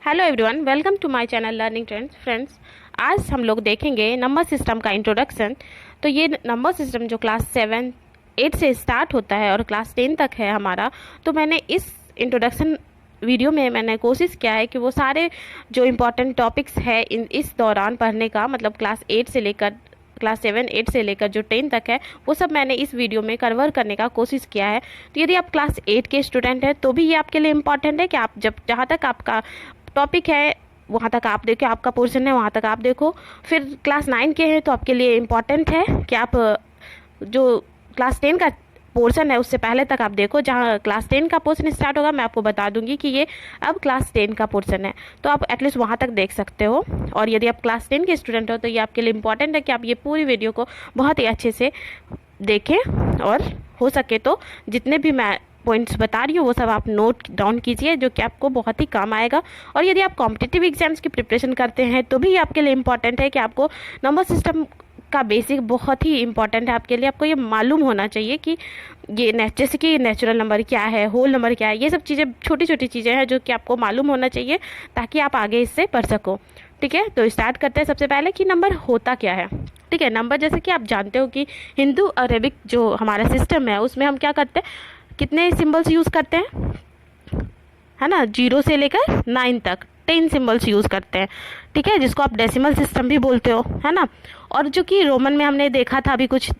Hello everyone, welcome to my channel learning trends. Friends, आज हम लोग देखेंगे नंबर सिस्टम का इंट्रोडक्शन। तो ये नंबर सिस्टम जो क्लास 7, 8 से स्टार्ट होता है और क्लास 10 तक है हमारा। तो मैंने इस इंट्रोडक्शन वीडियो में मैंने कोशिश किया है कि वो सारे जो इम्पोर्टेंट टॉपिक्स है इस दौरान पढ़ने का, मतलब क्लास 8 से लेकर क्लास 7, 8 से लेकर जो 10 तक है, वो सब मैंने इस वीडियो में कवर करने का कोशिश किया है। तो यदि आप क्लास 8 के स्टूडेंट हैं तो भी ये आपके लिए इम्पॉर्टेंट है कि आप जब जहाँ तक आपका टॉपिक है वहाँ तक आप देखो, आपका पोर्शन है वहाँ तक आप देखो। फिर क्लास 9 के हैं तो आपके लिए इम्पॉर्टेंट है कि आप जो क्लास 10 का पोर्शन है उससे पहले तक आप देखो। जहाँ क्लास 10 का पोर्शन स्टार्ट होगा मैं आपको बता दूंगी कि ये अब क्लास 10 का पोर्शन है, तो आप एटलीस्ट वहाँ तक देख सकते हो। और यदि आप क्लास 10 के स्टूडेंट हो तो ये आपके लिए इम्पॉर्टेंट है कि आप ये पूरी वीडियो को बहुत ही अच्छे से देखें, और हो सके तो जितने भी मैं पॉइंट्स बता रही हूँ वो सब आप नोट डाउन कीजिए, जो कि आपको बहुत ही काम आएगा। और यदि आप कॉम्पिटिटिव एग्जाम्स की प्रिपरेशन करते हैं तो भी आपके लिए इम्पॉर्टेंट है कि आपको नंबर सिस्टम का बेसिक बहुत ही इंपॉर्टेंट है आपके लिए। आपको ये मालूम होना चाहिए कि ये जैसे कि नेचुरल नंबर क्या है, होल नंबर क्या है, ये सब चीज़ें छोटी छोटी चीज़ें हैं जो कि आपको मालूम होना चाहिए ताकि आप आगे इससे पढ़ सको। ठीक है, तो स्टार्ट करते हैं सबसे पहले कि नंबर होता क्या है। ठीक है, नंबर जैसे कि आप जानते हो कि हिंदू अरेबिक जो हमारा सिस्टम है उसमें हम क्या करते हैं, कितने सिंबल्स यूज़ करते हैं, है ना, 0 से लेकर 9 तक 10 सिंबल्स यूज़ करते हैं। ठीक है, जिसको आप डेसिमल सिस्टम भी बोलते हो, है ना। और जो कि रोमन में हमने देखा था अभी कुछ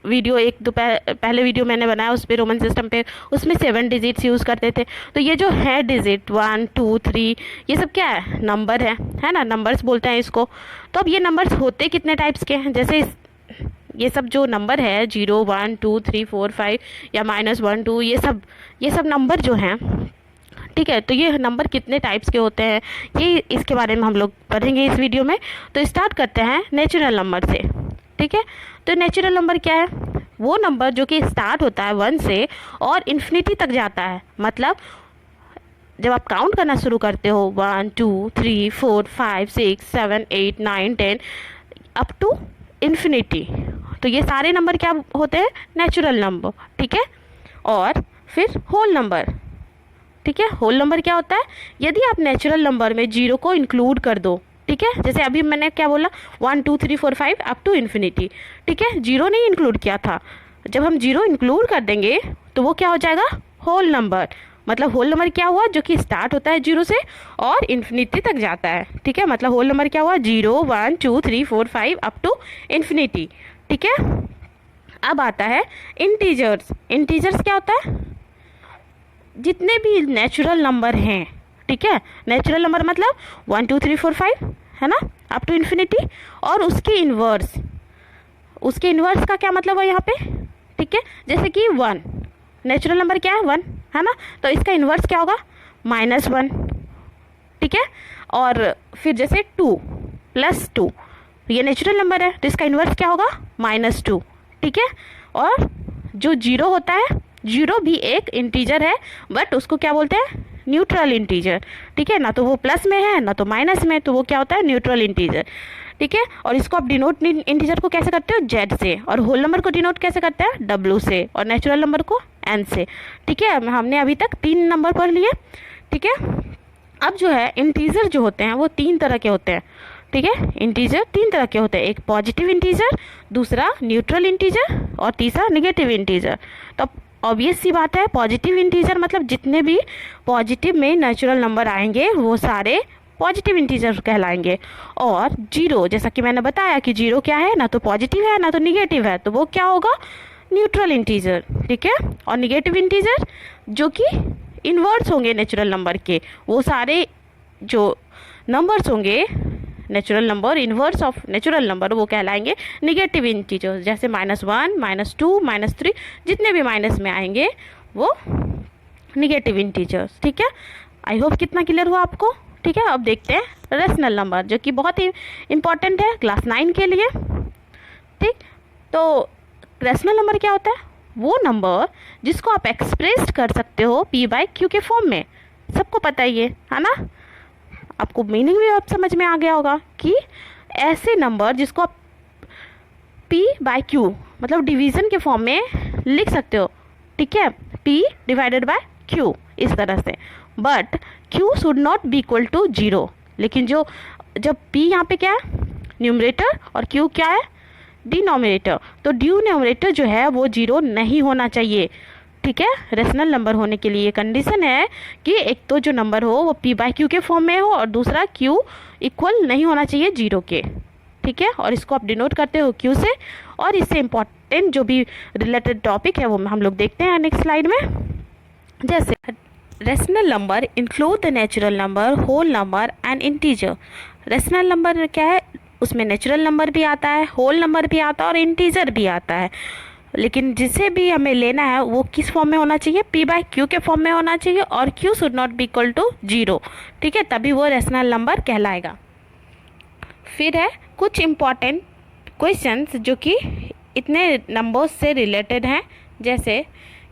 वीडियो, एक दो पहले वीडियो मैंने बनाया उस पर रोमन सिस्टम पे, उसमें 7 डिजिट्स यूज़ करते थे। तो ये जो है डिजिट 1, 2, 3, ये सब क्या है, नंबर है ना, नंबर्स बोलते हैं इसको। तो अब ये नंबर्स होते कितने टाइप्स के हैं, जैसे ये सब जो नंबर है 0, 1, 2, 3, 4, 5 या -1, 2, ये सब नंबर जो हैं, ठीक है, तो ये नंबर कितने टाइप्स के होते हैं ये इसके बारे में हम लोग पढ़ेंगे इस वीडियो में। तो स्टार्ट करते हैं नेचुरल नंबर से। ठीक है, तो नेचुरल नंबर क्या है, वो नंबर जो कि स्टार्ट होता है 1 से और इन्फिनिटी तक जाता है। मतलब जब आप काउंट करना शुरू करते हो 1, 2, 3, 4, 5, 6, 7, 8, 9, 10 अप टू इन्फिनिटी, तो ये सारे नंबर क्या होते हैं, नेचुरल नंबर। ठीक है, और फिर होल नंबर। ठीक है, होल नंबर क्या होता है, यदि आप नेचुरल नंबर में 0 को इंक्लूड कर दो। ठीक है, जैसे अभी मैंने क्या बोला, 1, 2, 3, 4, 5 अप टू इन्फिनिटी। ठीक है, 0 नहीं इंक्लूड किया था, जब हम 0 इंक्लूड कर देंगे तो वो क्या हो जाएगा, होल नंबर। मतलब होल नंबर क्या हुआ, जो कि स्टार्ट होता है 0 से और इन्फिनिटी तक जाता है। ठीक है, मतलब होल नंबर क्या हुआ, 0, 1, 2, 3, 4, 5 अप टू इन्फिनिटी। ठीक है, अब आता है इंटीजर्स। इंटीजर्स क्या होता है, जितने भी नेचुरल नंबर हैं। ठीक है, नेचुरल नंबर मतलब 1, 2, 3, 4, 5, है ना, अप टू इन्फिनिटी, और उसके इन्वर्स। उसके इन्वर्स का क्या मतलब है यहाँ पे। ठीक है, जैसे कि 1 नेचुरल नंबर क्या है, 1, है ना, तो इसका इन्वर्स क्या होगा, -1। ठीक है, और फिर जैसे 2 + 2, ये नेचुरल नंबर है तो इसका इन्वर्स क्या होगा, -2। ठीक है, और जो 0 होता है, 0 भी एक इंटीजर है, बट उसको क्या बोलते हैं, न्यूट्रल इंटीजर। ठीक है, ना तो वो प्लस में है ना तो माइनस में, तो वो क्या होता है, न्यूट्रल इंटीजर। ठीक है, और इसको आप डिनोट इंटीजर को कैसे करते हो, Z से, और होल नंबर को डिनोट कैसे करते हैं, W से, और नेचुरल नंबर को N से। ठीक है, हमने अभी तक 3 नंबर पढ़ लिए। ठीक है, अब जो है इंटीजर जो होते हैं वो 3 तरह के होते हैं। ठीक है, इंटीजर 3 तरह के होते हैं, एक पॉजिटिव इंटीजर, दूसरा न्यूट्रल इंटीजर, और तीसरा निगेटिव इंटीजर। तो ऑब्वियस सी बात है, पॉजिटिव इंटीजर मतलब जितने भी पॉजिटिव में नेचुरल नंबर आएंगे वो सारे पॉजिटिव इंटीजर कहलाएंगे। और 0, जैसा कि मैंने बताया कि 0 क्या है, ना तो पॉजिटिव है ना तो निगेटिव है, तो वो क्या होगा, न्यूट्रल इंटीजर। ठीक है, और निगेटिव इंटीजर जो कि इन्वर्स होंगे नेचुरल नंबर के, वो सारे जो नंबर्स होंगे natural number, inverse of natural number, वो कहलाएंगे निगेटिव इंटीजर्स। जैसे -1, -2, -3, जितने भी माइनस में आएंगे वो निगेटिव इंटीजर्स। ठीक है, आई होप कितना क्लियर हुआ आपको। ठीक है, अब देखते हैं रेशनल नंबर, जो कि बहुत ही इंपॉर्टेंट है क्लास 9 के लिए। ठीक, तो रेशनल नंबर क्या होता है, वो नंबर जिसको आप एक्सप्रेस कर सकते हो P/Q के फॉर्म में। सबको पता ही है ना, आपको मीनिंग भी आप समझ में आ गया होगा कि ऐसे नंबर जिसको आप P/Q मतलब डिवीज़न के फॉर्म में लिख सकते हो। ठीक है, P/Q इस तरह से। But q should not be equal to 0। लेकिन जब p यहाँ पे क्या है, न्यूमरेटर, और q क्या है, डिनोमिनेटर, तो डिनोमिनेटर जो है वो 0 नहीं होना चाहिए। ठीक है, रेशनल नंबर होने के लिए ये कंडीशन है कि एक तो जो नंबर हो वो p बाई क्यू के फॉर्म में हो, और दूसरा q इक्वल नहीं होना चाहिए 0 के। ठीक है, और इसको आप डिनोट करते हो q से। और इससे इम्पॉर्टेंट जो भी रिलेटेड टॉपिक है वो हम लोग देखते हैं नेक्स्ट स्लाइड में। जैसे rational number include the natural number, whole number and integer. Rational number क्या है, उसमें नेचुरल नंबर भी आता है, होल नंबर भी आता है और इंटीजर भी आता है। लेकिन जिसे भी हमें लेना है वो किस फॉर्म में होना चाहिए, p बाई क्यू के फॉर्म में होना चाहिए, और q should not be equal to 0। ठीक है, तभी वो रेशनल नंबर कहलाएगा। फिर है कुछ इम्पॉर्टेंट क्वेश्चंस जो कि इतने नंबर्स से रिलेटेड हैं, जैसे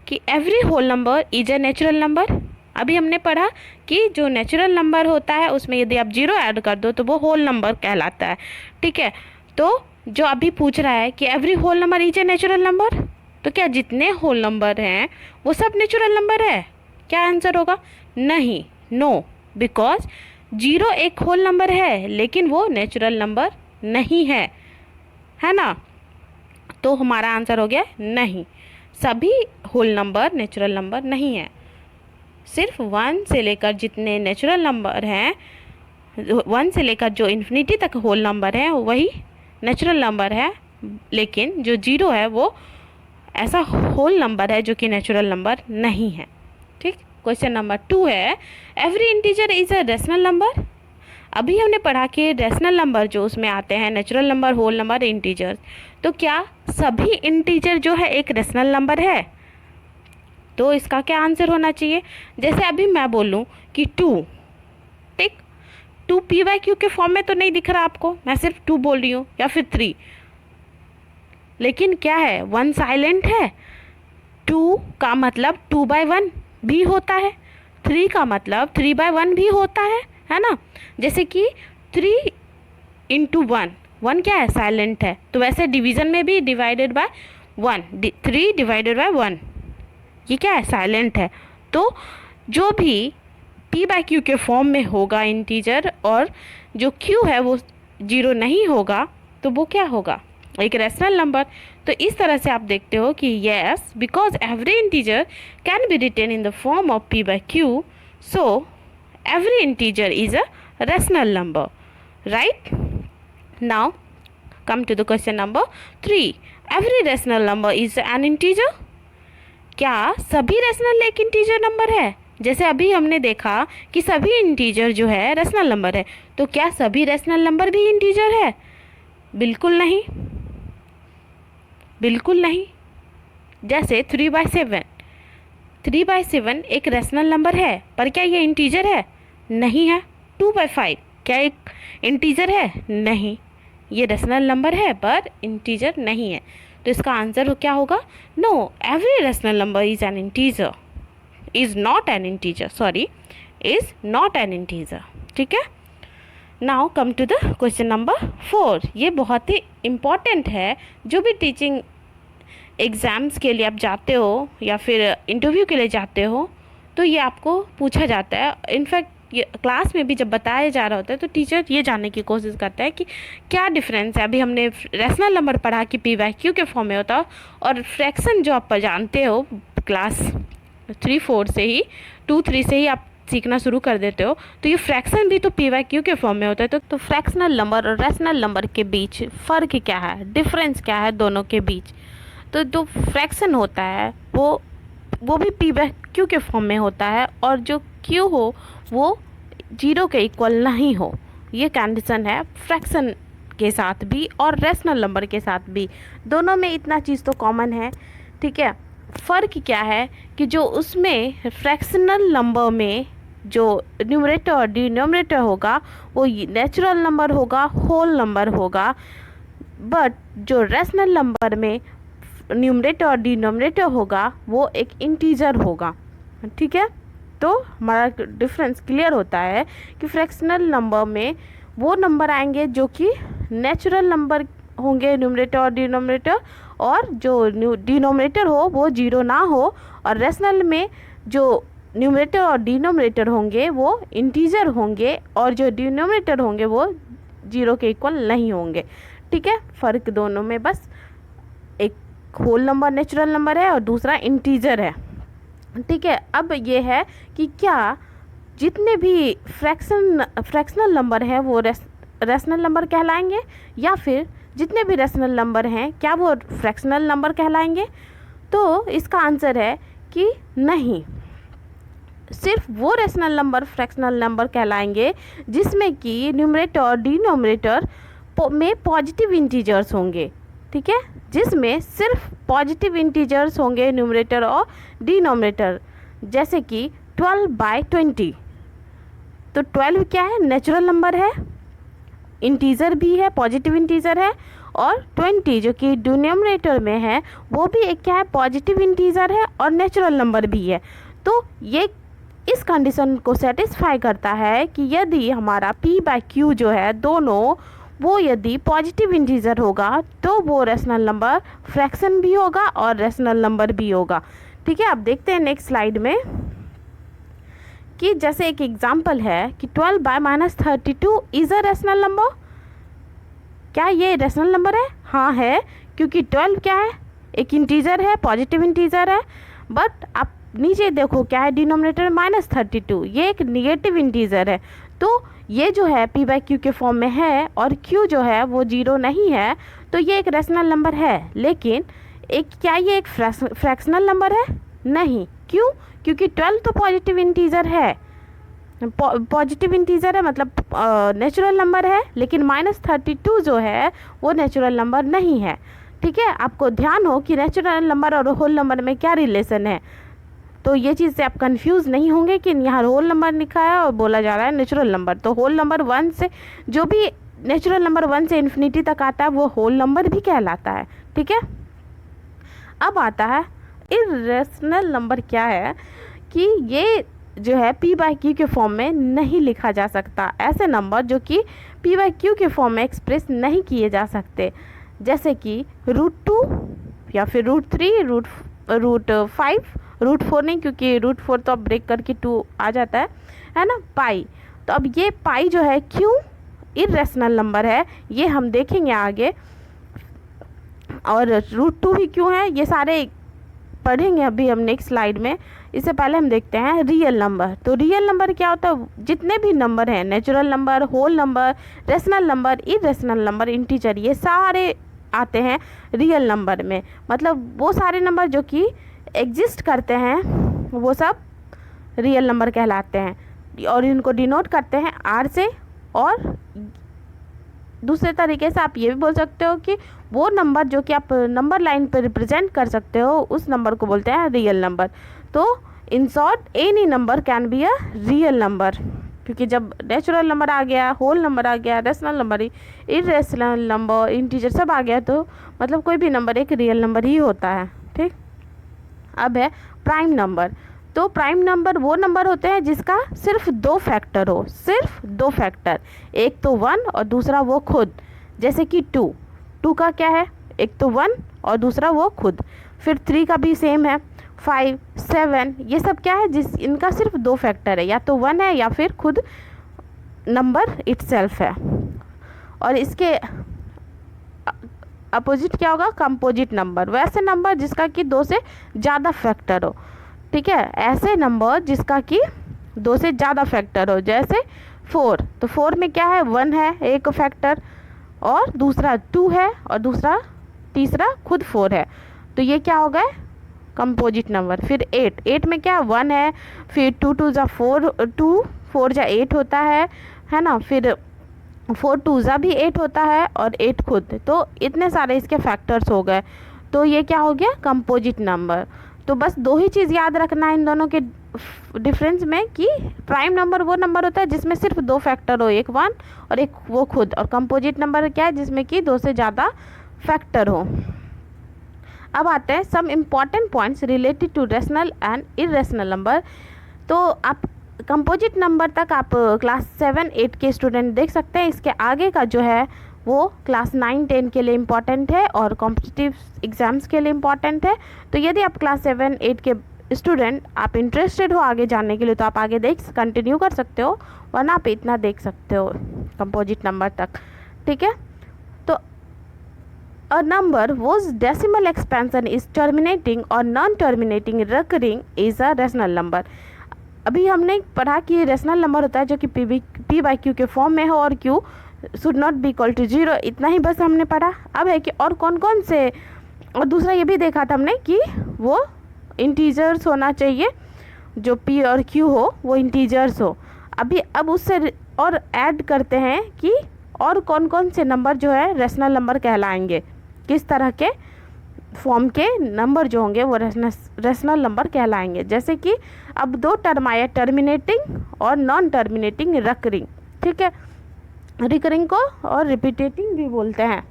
कि every whole number is a natural number. अभी हमने पढ़ा कि जो नेचुरल नंबर होता है उसमें यदि आप 0 ऐड कर दो तो वो होल नंबर कहलाता है। ठीक है, तो जो अभी पूछ रहा है कि every whole number is a natural number, तो क्या जितने होल नंबर हैं वो सब नेचुरल नंबर है? क्या आंसर होगा? नहीं, नो, बिकॉज 0 एक होल नंबर है लेकिन वो नेचुरल नंबर नहीं है ना। तो हमारा आंसर हो गया नहीं, सभी होल नंबर नेचुरल नंबर नहीं है। सिर्फ 1 से लेकर जितने नेचुरल नंबर हैं, 1 से लेकर जो इन्फिनिटी तक होल नंबर है वही नेचुरल नंबर है, लेकिन जो 0 है वो ऐसा होल नंबर है जो कि नेचुरल नंबर नहीं है। ठीक, क्वेश्चन नंबर 2 है every integer is a rational number. अभी हमने पढ़ा कि रेशनल नंबर जो उसमें आते हैं natural number, whole number, integer, तो क्या सभी इंटीजर जो है एक रेशनल नंबर है? तो इसका क्या आंसर होना चाहिए? जैसे अभी मैं बोलूँ कि 2, ठीक, 2 p बाई क्यू के फॉर्म में तो नहीं दिख रहा आपको, मैं सिर्फ 2 बोल रही हूँ, या फिर 3, लेकिन क्या है, 1 साइलेंट है। 2 का मतलब 2 बाई 1 भी होता है, 3 का मतलब 3 बाई 1 भी होता है ना। जैसे कि 3 इंटू 1 क्या है, साइलेंट है, तो वैसे डिवीज़न में भी डिवाइडेड बाय 1, 3 डिवाइडेड बाय 1 ये क्या है, साइलेंट है। तो जो भी p बाई क्यू के फॉर्म में होगा इंटीजर, और जो q है वो 0 नहीं होगा, तो वो क्या होगा, एक रेशनल नंबर। तो इस तरह से आप देखते हो कि yes, because every integer can be written in the form of p by Q, so every integer is a rational number, right. Now come to the question number 3, every rational number is an integer. क्या सभी rational एक integer number है? जैसे अभी हमने देखा कि सभी इंटीजर जो है रेशनल नंबर है, तो क्या सभी रेशनल नंबर भी इंटीजर है? बिल्कुल नहीं, बिल्कुल नहीं। जैसे 3/7, 3/7 एक रेशनल नंबर है, पर क्या ये इंटीजर है? नहीं है। 2/5 क्या एक इंटीजर है? नहीं, ये रेशनल नंबर है पर इंटीजर नहीं है। तो इसका आंसर क्या होगा? No, every rational number is an integer, is not an integer, sorry, is not an integer. ठीक है, now come to the question number 4। ये बहुत ही इम्पॉर्टेंट है, जो भी टीचिंग एग्ज़ाम्स के लिए आप जाते हो या फिर इंटरव्यू के लिए जाते हो तो ये आपको पूछा जाता है। इनफैक्ट क्लास में भी जब बताया जा रहा होता है तो टीचर ये जानने की कोशिश करता है कि क्या डिफरेंस है। अभी हमने रेशनल नंबर पढ़ा कि p बाई क्यू के फॉर्म में होता है, और फ्रैक्शन जो आप जानते हो क्लास 3-4 से ही, 2-3 से ही आप सीखना शुरू कर देते हो, तो ये फ्रैक्शन भी तो p बाई क्यू के फॉर्म में होता है। तो फ्रैक्शनल नंबर और रेशनल नंबर के बीच फ़र्क क्या है, डिफरेंस क्या है दोनों के बीच? तो जो फ्रैक्शन होता है वो भी p बाई क्यू के फॉर्म में होता है, और जो q हो वो 0 के इक्वल नहीं हो। ये कंडीशन है फ्रैक्शन के साथ भी और रेशनल नंबर के साथ भी, दोनों में इतना चीज़ तो कॉमन है। ठीक है, फ़र्क क्या है कि जो उसमें फ्रैक्शनल नंबर में जो न्यूमरेटर और डिनोमिनेटर होगा वो नेचुरल नंबर होगा, होल नंबर होगा, बट जो रेशनल नंबर में न्यूमरेटर और डिनोमिनेटर होगा वो एक इंटीजर होगा। ठीक है, तो हमारा डिफरेंस क्लियर होता है कि फ्रैक्शनल नंबर में वो नंबर आएंगे जो कि नेचुरल नंबर होंगे, न्यूमरेटर और डिनोमिनेटर, और जो डिनोमिनेटर हो वो 0 ना हो, और रेशनल में जो न्यूमरेटर और डिनोमिनेटर होंगे वो इंटीजर होंगे और जो डिनोमिनेटर होंगे वो 0 के इक्वल नहीं होंगे। ठीक है, फ़र्क दोनों में बस एक होल नंबर नेचुरल नंबर है और दूसरा इंटीजर है। ठीक है, अब ये है कि क्या जितने भी फ्रैक्शनल नंबर हैं वो रैशनल नंबर कहलाएंगे या फिर जितने भी रैशनल नंबर हैं क्या वो फ्रैक्शनल नंबर कहलाएंगे। तो इसका आंसर है कि नहीं, सिर्फ वो रैशनल नंबर फ्रैक्शनल नंबर कहलाएंगे जिसमें कि न्यूमरेटर और डिनोमिनेटर में पॉजिटिव इंटीजर्स होंगे। ठीक है, जिसमें सिर्फ पॉजिटिव इंटीजर्स होंगे न्यूमरेटर और डिनोमिनेटर, जैसे कि 12/20। तो 12 क्या है, नेचुरल नंबर है, इंटीजर भी है, पॉजिटिव इंटीजर है, और 20 जो कि डिनोमिनेटर में है वो भी एक क्या है, पॉजिटिव इंटीजर है और नेचुरल नंबर भी है। तो ये इस कंडीशन को सेटिस्फाई करता है कि यदि हमारा p/q जो है दोनों वो यदि पॉजिटिव इंटीजर होगा तो वो रैशनल नंबर फ्रैक्शन भी होगा और रैशनल नंबर भी होगा। ठीक है, अब देखते हैं नेक्स्ट स्लाइड में कि जैसे एक एग्जांपल है कि 12/-32 इज़ अ रैशनल नंबर। क्या ये रैशनल नंबर है? हाँ है, क्योंकि 12 क्या है, एक इंटीजर है, पॉजिटिव इंटीजर है। बट आप नीचे देखो क्या है, डिनोमिनेटर -32, ये एक निगेटिव इंटीजर है। तो ये जो है p/q के फॉर्म में है और q जो है वो 0 नहीं है, तो ये एक रैशनल नंबर है। लेकिन क्या ये एक फ्रैक्शनल नंबर है? नहीं। क्यों? क्योंकि 12 तो पॉजिटिव इंटीजर है, पॉजिटिव इंटीजर है मतलब नेचुरल नंबर है, लेकिन -32 जो है वो नेचुरल नंबर नहीं है। ठीक है, आपको ध्यान हो कि नेचुरल नंबर और होल नंबर में क्या रिलेशन है, तो ये चीज़ से आप कंफ्यूज नहीं होंगे कि यहाँ होल नंबर लिखा है और बोला जा रहा है नेचुरल नंबर। तो होल नंबर 1 से जो भी नेचुरल नंबर 1 से इन्फिनिटी तक आता है वो होल नंबर भी कहलाता है। ठीक है, अब आता है इर्रेशनल नंबर। क्या है कि ये जो है p/q के फॉर्म में नहीं लिखा जा सकता, ऐसे नंबर जो कि p/q के फॉर्म में एक्सप्रेस नहीं किए जा सकते, जैसे कि √2 या फिर √3, √5, √4 नहीं, क्योंकि √4 तो अब ब्रेक करके 2 आ जाता है ना, पाई। तो अब ये पाई जो है क्यों इर्रेशनल नंबर है ये हम देखेंगे आगे, और √2 भी क्यों है ये सारे पढ़ेंगे अभी हम नेक्स्ट स्लाइड में। इससे पहले हम देखते हैं रियल नंबर। तो रियल नंबर क्या होता है, जितने भी नंबर हैं, natural number, whole number, rational number, irrational number, integer, ये सारे आते हैं रियल नंबर में। मतलब वो सारे नंबर जो कि एग्जिस्ट करते हैं वो सब रियल नंबर कहलाते हैं, और इनको डिनोट करते हैं R से। और दूसरे तरीके से आप ये भी बोल सकते हो कि वो नंबर जो कि आप नंबर लाइन पर रिप्रेजेंट कर सकते हो उस नंबर को बोलते हैं रियल नंबर। तो in short any number can be a real number, क्योंकि जब नेचुरल नंबर आ गया, होल नंबर आ गया, rational number, irrational number, integer सब आ गया, तो मतलब कोई भी नंबर एक रियल नंबर ही होता है। ठीक, अब है प्राइम नंबर। तो प्राइम नंबर वो नंबर होते हैं जिसका सिर्फ 2 फैक्टर हो, सिर्फ 2 फैक्टर, एक तो 1 और दूसरा वो खुद, जैसे कि 2 का क्या है, एक तो 1 और दूसरा वो खुद। फिर 3 का भी सेम है, 5, 7, ये सब क्या है जिस इनका सिर्फ 2 फैक्टर है, या तो 1 है या फिर खुद नंबर इटसेल्फ है। और इसके अपोजिट क्या होगा, कंपोजिट नंबर, वैसे नंबर जिसका कि 2 से ज़्यादा फैक्टर हो। ठीक है, ऐसे नंबर जिसका कि 2 से ज़्यादा फैक्टर हो, जैसे 4। तो 4 में क्या है, 1 है एक फैक्टर, और दूसरा 2 है, और तीसरा खुद 4 है, तो ये क्या हो गए कंपोजिट नंबर। फिर 8 में क्या 1 है, फिर 2 2 जा 4, 2 4 जा 8 होता है ना, फिर 4 2 जा भी 8 होता है, और 8 खुद, तो इतने सारे इसके फैक्टर्स हो गए, तो ये क्या हो गया कंपोजिट नंबर। तो बस 2 ही चीज़ याद रखना है इन दोनों के डिफरेंस में, कि प्राइम नंबर वो नंबर होता है जिसमें सिर्फ 2 फैक्टर हो, एक 1 और एक वो खुद, और कंपोजिट नंबर क्या है जिसमें कि 2 से ज़्यादा फैक्टर हो। अब आते हैं some important points related to rational and irrational number. तो आप कंपोजिट नंबर तक आप क्लास 7 8 के स्टूडेंट देख सकते हैं, इसके आगे का जो है वो क्लास 9 10 के लिए इम्पॉर्टेंट है और कॉम्पिटिटिव एग्ज़ाम्स के लिए इम्पॉर्टेंट है। तो यदि आप क्लास 7 8 के स्टूडेंट आप इंटरेस्टेड हो आगे जानने के लिए तो आप आगे कंटिन्यू कर सकते हो, वरना आप इतना देख सकते हो कंपोजिट नंबर तक। ठीक है, तो a number whose decimal expansion is terminating or non-terminating recurring is a rational number। अभी हमने पढ़ा कि रेशनल नंबर होता है जो कि पी बाई क्यू के फॉर्म में हो और Q should not be equal to 0, इतना ही बस हमने पढ़ा। अब है कि और कौन कौन से, और दूसरा ये भी देखा था हमने कि वो इंटीजर्स होना चाहिए, जो पी और क्यू हो वो इंटीजर्स हो। अब उससे और ऐड करते हैं कि और कौन कौन से नंबर जो है रेशनल नंबर कहलाएंगे, किस तरह के फॉर्म के नंबर जो होंगे वो रेशनल नंबर कहलाएंगे। जैसे कि अब दो टर्म आया, टर्मिनेटिंग और नॉन टर्मिनेटिंग रिकरिंग। ठीक है, रिकरिंग को और रिपीटेटिंग भी बोलते हैं।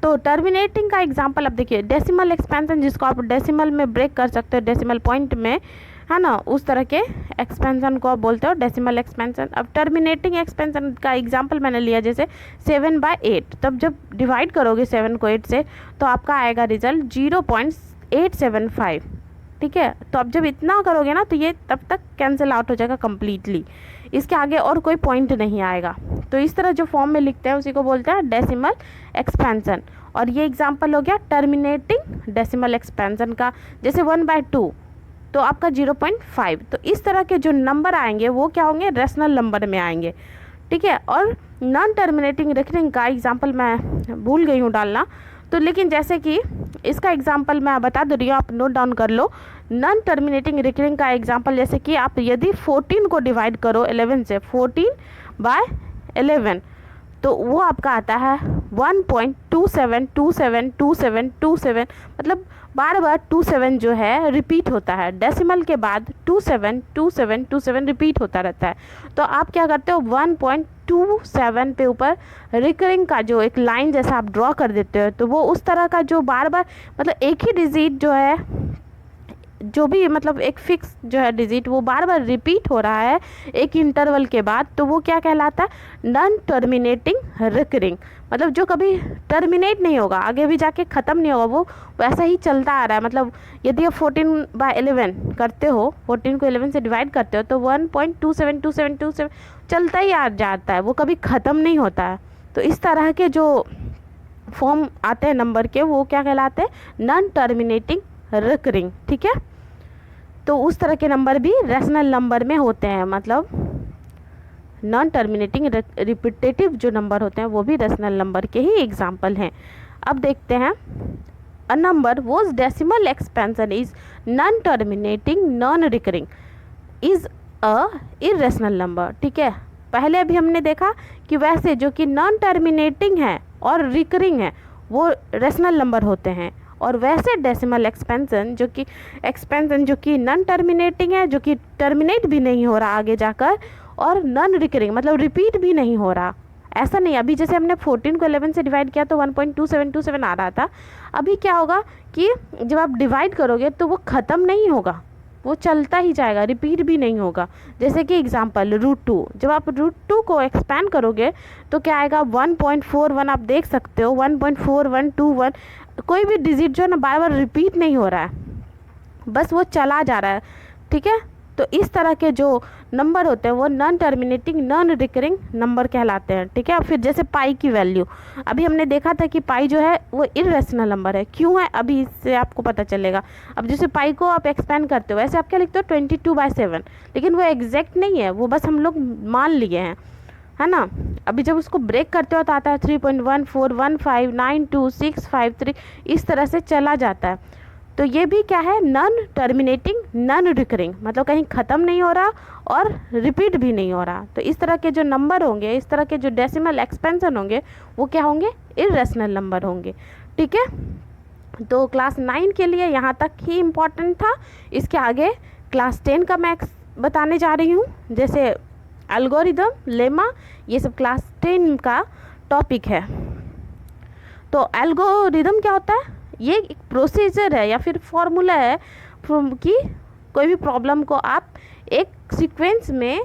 तो टर्मिनेटिंग का एग्जांपल अब देखिए, डेसिमल एक्सपेंशन, जिसको आप डेसिमल में ब्रेक कर सकते हो, डेसिमल पॉइंट में, है ना, उस तरह के एक्सपेंशन को आप बोलते हो डेसिमल एक्सपेंशन। अब टर्मिनेटिंग एक्सपेंशन का एग्जांपल मैंने लिया जैसे 7/8, तब जब डिवाइड करोगे 7 को 8 से तो आपका आएगा रिजल्ट 0.875। ठीक है, तो अब जब इतना करोगे ना तो ये तब तक कैंसिल आउट हो जाएगा कम्प्लीटली, इसके आगे और कोई पॉइंट नहीं आएगा। तो इस तरह जो फॉर्म में लिखते हैं उसी को बोलते हैं डेसिमल एक्सपेंशन। और ये एग्जांपल हो गया टर्मिनेटिंग डेसिमल एक्सपेंशन का, जैसे 1/2 तो आपका 0.5। तो इस तरह के जो नंबर आएंगे वो क्या होंगे, रेशनल नंबर में आएंगे। ठीक है, और नॉन टर्मिनेटिंग रिकरिंग का एग्जांपल मैं भूल गई हूँ डालना, तो लेकिन जैसे कि इसका एग्जांपल मैं बता दे रही हूँ, आप नोट डाउन कर लो। नॉन टर्मिनेटिंग रिकरिंग का एग्जांपल जैसे कि आप यदि 14 को डिवाइड करो 11 से, 14/11, तो वो आपका आता है 1.27272727, मतलब बार बार 27 जो है रिपीट होता है, डेसिमल के बाद 272727 रिपीट होता रहता है। तो आप क्या करते हो, 1.27 पे ऊपर रिकरिंग का जो एक लाइन जैसा आप ड्रॉ कर देते हो, तो वो उस तरह का जो बार बार, मतलब एक ही डिजिट जो है, जो भी मतलब एक फिक्स जो है डिजिट वो बार बार रिपीट हो रहा है एक इंटरवल के बाद, तो वो क्या कहलाता है, नॉन टर्मिनेटिंग रिकरिंग। मतलब जो कभी टर्मिनेट नहीं होगा, आगे भी जाके ख़त्म नहीं होगा, वो वैसा ही चलता आ रहा है। मतलब यदि आप 14/11 करते हो, 14 को 11 से डिवाइड करते हो, तो 1.272727 चलता ही आ जाता है, वो कभी ख़त्म नहीं होता है। तो इस तरह के जो फॉर्म आते हैं नंबर के, वो क्या कहलाते हैं, नॉन टर्मिनेटिंग रिकरिंग। ठीक है, तो उस तरह के नंबर भी रेशनल नंबर में होते हैं, मतलब नॉन टर्मिनेटिंग रिपीटेटिव जो नंबर होते हैं वो भी रेशनल नंबर के ही एग्जाम्पल हैं। अब देखते हैं, a number whose decimal expansion is non terminating non recurring is a irrational number. ठीक है, पहले अभी हमने देखा कि वैसे जो कि नॉन टर्मिनेटिंग है और रिकरिंग है वो रेशनल नंबर होते हैं, और वैसे डेसिमल एक्सपेंशन जो कि नॉन टर्मिनेटिंग है, जो कि टर्मिनेट भी नहीं हो रहा आगे जाकर, और नॉन रिकरिंग मतलब रिपीट भी नहीं हो रहा। ऐसा नहीं, अभी जैसे हमने 14 को 11 से डिवाइड किया तो 1.2727 आ रहा था, अभी क्या होगा कि जब आप डिवाइड करोगे तो वो ख़त्म नहीं होगा, वो चलता ही जाएगा, रिपीट भी नहीं होगा। जैसे कि एग्जांपल √2, जब आप √2 को एक्सपैंड करोगे तो क्या आएगा, 1.41, आप देख सकते हो 1.4121, कोई भी डिजिट जो है ना बार बार रिपीट नहीं हो रहा है, बस वो चला जा रहा है। ठीक है, तो इस तरह के जो नंबर होते हैं वो non terminating non recurring number कहलाते हैं। ठीक है, फिर जैसे पाई की वैल्यू, अभी हमने देखा था कि पाई जो है वो इरेशनल नंबर है, क्यों है अभी इससे आपको पता चलेगा। अब जैसे पाई को आप एक्सपेंड करते हो, वैसे आप क्या लिखते हो 22/7, लेकिन वो एग्जैक्ट नहीं है, वो बस हम लोग मान लिए हैं, है ना। अभी जब उसको ब्रेक करते हो तो आता है 3.14159265 इस तरह से चला जाता है। तो ये भी क्या है, नॉन टर्मिनेटिंग नॉन रिकरिंग, मतलब कहीं ख़त्म नहीं हो रहा और रिपीट भी नहीं हो रहा। तो इस तरह के जो नंबर होंगे, इस तरह के जो डेसिमल एक्सपेंशन होंगे वो क्या होंगे, इरेशनल नंबर होंगे। ठीक है, तो क्लास 9 के लिए यहाँ तक ही इम्पॉर्टेंट था। इसके आगे क्लास 10 का मैं बताने जा रही हूँ, जैसे एल्गोरिदम, लेमा, ये सब क्लास 10 का टॉपिक है। तो एल्गोरिदम क्या होता है, ये एक प्रोसीजर है या फिर फॉर्मूला है कि कोई भी प्रॉब्लम को आप एक सीक्वेंस में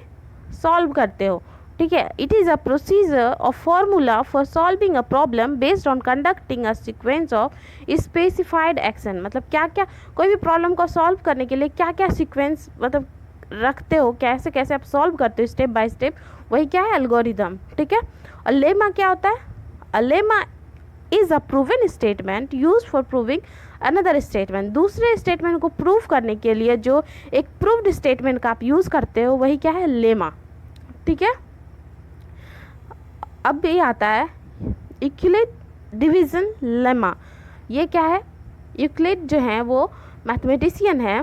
सॉल्व करते हो। ठीक है। It is a procedure of formula for solving a problem based on conducting a sequence of specified action. मतलब क्या क्या, कोई भी प्रॉब्लम को सॉल्व करने के लिए क्या क्या सीक्वेंस मतलब रखते हो, कैसे कैसे आप सॉल्व करते हो स्टेप बाय स्टेप, वही क्या है, एल्गोरिदम। ठीक है। और लेमा क्या होता है? A lemma is a proven statement use for proving another statement. दूसरे स्टेटमेंट को प्रूव करने के लिए जो एक प्रूव्ड स्टेटमेंट का आप यूज़ करते हो वही क्या है, लेमा। ठीक है। अब ये आता है यूक्लिड डिवीज़न लेमा। ये क्या है? यूक्लिड जो है वो मैथमेटिशियन है,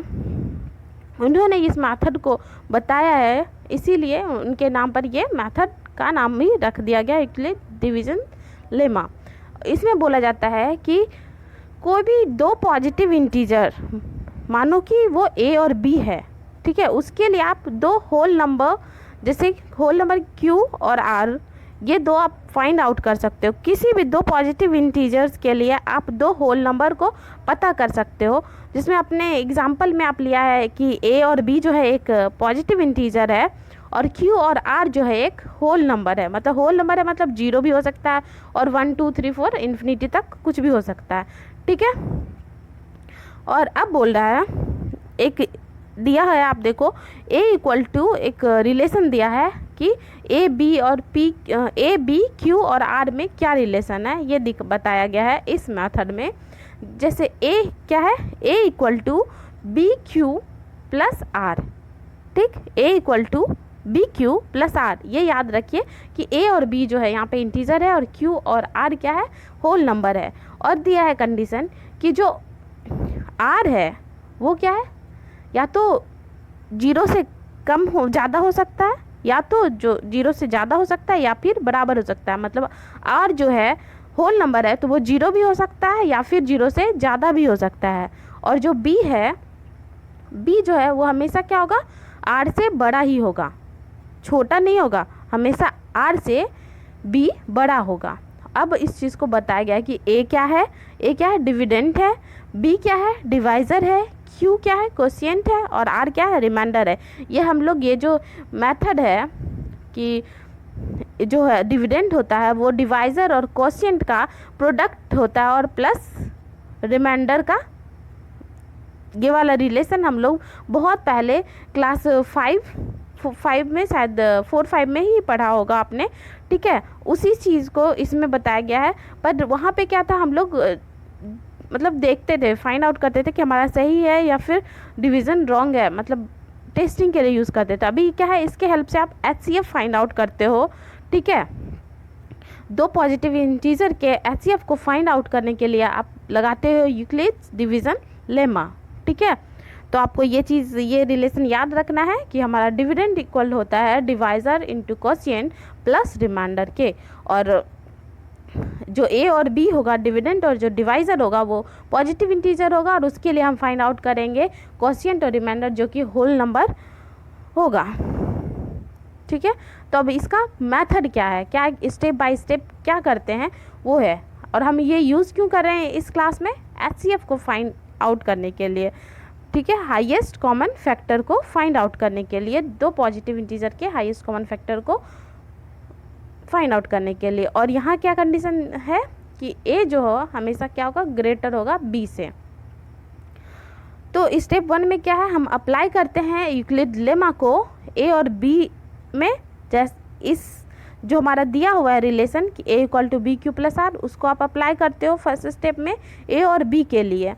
उन्होंने इस मेथड को बताया है, इसीलिए उनके नाम पर ये मेथड का नाम भी रख दिया गया यूक्लिड डिवीज़न लेमा। इसमें बोला जाता है कि कोई भी दो पॉजिटिव इंटीजर, मानो कि वो ए और बी है, ठीक है, उसके लिए आप दो होल नंबर, जैसे होल नंबर क्यू और आर, ये दो आप फाइंड आउट कर सकते हो। किसी भी दो पॉजिटिव इंटीजर्स के लिए आप दो होल नंबर को पता कर सकते हो, जिसमें अपने एग्जांपल में आप लिया है कि ए और बी जो है एक पॉजिटिव इंटीजर है और क्यू और आर जो है एक होल नंबर है। मतलब होल नंबर है मतलब जीरो भी हो सकता है और 1 2 3 4 इन्फिनिटी तक कुछ भी हो सकता है। ठीक है। और अब बोल रहा है, एक दिया है, आप देखो a इक्वल टू एक रिलेशन दिया है कि ए बी और पी, ए बी क्यू और आर में क्या रिलेशन है, ये बताया गया है इस मेथड में। जैसे a क्या है, a equal to B Q plus R. ठीक, a equal to B Q plus R. ये याद रखिए कि a और b जो है यहाँ पे इंटीजर है और q और r क्या है, होल नंबर है। और दिया है कंडीशन कि जो r है वो क्या है, या तो जीरो से कम हो, ज़्यादा हो सकता है, या तो जो जीरो से ज़्यादा हो सकता है या फिर बराबर हो सकता है। मतलब r जो है होल नंबर है तो वो जीरो भी हो सकता है या फिर जीरो से ज़्यादा भी हो सकता है। और जो b है, b जो है वो हमेशा क्या होगा, r से बड़ा ही होगा, छोटा नहीं होगा, हमेशा r से b बड़ा होगा। अब इस चीज़ को बताया गया है कि a क्या है, a क्या है, डिविडेंट है, b क्या है, डिवाइज़र है, q क्या है, कोशिएंट है और r क्या है, रिमाइंडर है। ये हम लोग ये जो मेथड है कि जो है डिविडेंड होता है वो डिवाइज़र और कोशिएंट का प्रोडक्ट होता है और प्लस रिमाइंडर का, ये वाला रिलेशन हम लोग बहुत पहले क्लास 5 में, शायद 4-5 में ही पढ़ा होगा आपने। ठीक है, उसी चीज़ को इसमें बताया गया है। पर वहाँ पे क्या था, हम लोग मतलब देखते थे, फाइंड आउट करते थे कि हमारा सही है या फिर डिवीज़न रॉन्ग है, मतलब टेस्टिंग के लिए यूज़ करते थे। अभी क्या है, इसके हेल्प से आप HCF फाइंड आउट करते हो। ठीक है, दो पॉजिटिव इंटीजर के HCF को फाइंड आउट करने के लिए आप लगाते हो यूक्लिड्स डिवीज़न लेमा। ठीक है, तो आपको ये चीज़, ये रिलेशन याद रखना है कि हमारा डिविडेंड इक्वल होता है divisor into quotient plus remainder के। और जो a और b होगा डिविडेंड और जो डिवाइज़र होगा वो पॉजिटिव इंटीजर होगा और उसके लिए हम फाइंड आउट करेंगे कोशिएंट और रिमाइंडर जो कि होल नंबर होगा। ठीक है, तो अब इसका मेथड क्या है, क्या स्टेप बाय स्टेप क्या करते हैं वो है, और हम ये यूज़ क्यों कर रहे हैं इस क्लास में, HCF को फाइंड आउट करने के लिए। ठीक है, हाईएस्ट कॉमन फैक्टर को फाइंड आउट करने के लिए, दो पॉजिटिव इंटीजर के हाईएस्ट कॉमन फैक्टर को फाइंड आउट करने के लिए। और यहाँ क्या कंडीशन है कि a जो हो हमेशा क्या होगा, ग्रेटर होगा b से। तो स्टेप 1 में क्या है, हम अप्लाई करते हैं यूक्लिड लेमा को a और b में। जैसे इस जो हमारा दिया हुआ है रिलेशन कि a equal to B Q plus R, उसको आप अप्लाई करते हो फर्स्ट स्टेप में a और b के लिए।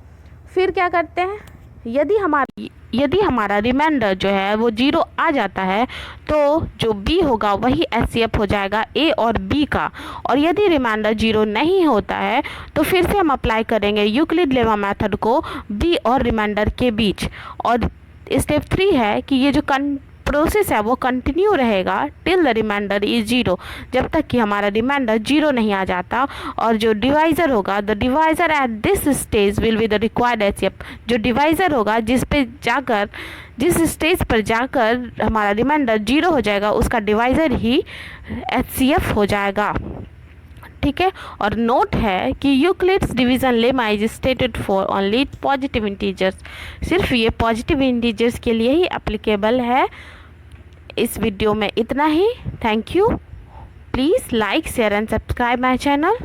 फिर क्या करते हैं, यदि हमारा रिमाइंडर जो है वो 0 आ जाता है तो जो b होगा वही HCF हो जाएगा a और b का। और यदि रिमाइंडर 0 नहीं होता है तो फिर से हम अप्लाई करेंगे यूक्लिड लेमा मेथड को b और रिमाइंडर के बीच। और स्टेप 3 है कि ये जो प्रोसेस है वो कंटिन्यू रहेगा टिल द रिमाइंडर इज 0, जब तक कि हमारा रिमाइंडर 0 नहीं आ जाता। और जो डिवाइज़र होगा, the divisor at this stage will be the required HCF। जो डिवाइज़र होगा जिस स्टेज पर जाकर हमारा रिमाइंडर 0 हो जाएगा उसका डिवाइज़र ही HCF हो जाएगा। ठीक है, और नोट है कि Euclid's division lemma is stated for only positive integers. सिर्फ ये पॉजिटिव इंटीजर्स के लिए ही एप्लीकेबल है इस वीडियो में इतना ही। Thank you. Please like share and subscribe my channel.